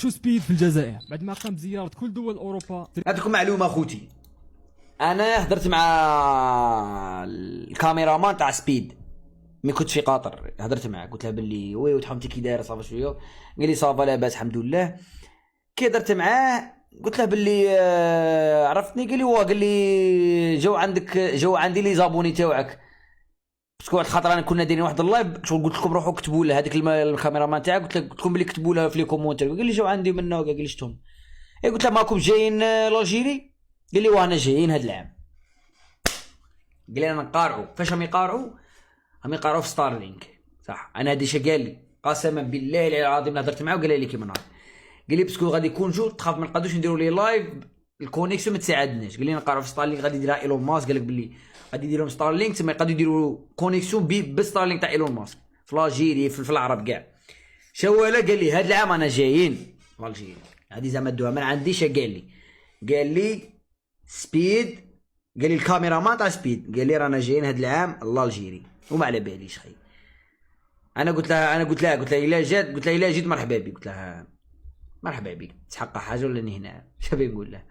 شو سبيد في الجزائر بعد ما قام بزيارة كل دول أوروبا. نعطيكم معلومة خوتي، أنا هدرت مع الكاميرامان تاع سبيد مي كنت في قطر، هدرت معاه قلت له باللي وي وتحمتي كي داير صافا شويه، قال لي صافا لاباس الحمد لله. كي هدرت معاه قلت له باللي عرفتني، قال لي واه، قال لي جو عندي لي زابوني تاوعك، باسكو واحد الخطره انا كنا دايرين واحد اللايف شغل، قلت لكم روحوا كتبوا له هذيك الكاميرامان تاعك، قلت لكم باللي كتبوا له في لي كومونتير، قال لي جو عندي منه، قال لي شتهم. قلت له ماكم جايين لالجيري؟ قال لي وانا جايين هذا العام. قال لي انا نقارعوا، فاش راهم يقارعوا؟ راهم يقارعوا في ستارلينك، صح. انا هادي شا قال لي قسما بالله العظيم هضرت معاه وقال لي كيما نهار، قال لي باسكو غادي يكون جو تخاف ما نقدوش نديروا لي لايف، الكونيكسيون ما تساعدناش. قال لي نقارعوا في ستارلينك، غادي يديرها ايلون ماسك، قال لك باللي غادي يديروا ستارلينك تما يقدروا يديروا كونيكسيون بستارلينك تاع ايلون ماسك في لاجيري في العرب كاع. شواله قال لي هاد العام انا جايين لالجيري، هادي زعما دوها ما عنديش. قال لي سبيد، قال لي الكاميرامان تاع سبيد قال لي رانا جايين هاد العام لالجيري وما على باليش خي. انا قلت لها الا جات، قلت لها الا جيت مرحبا بك، قلت لها مرحبا بك، تحقق حاجه ولا هنا؟ شنو بنقول له؟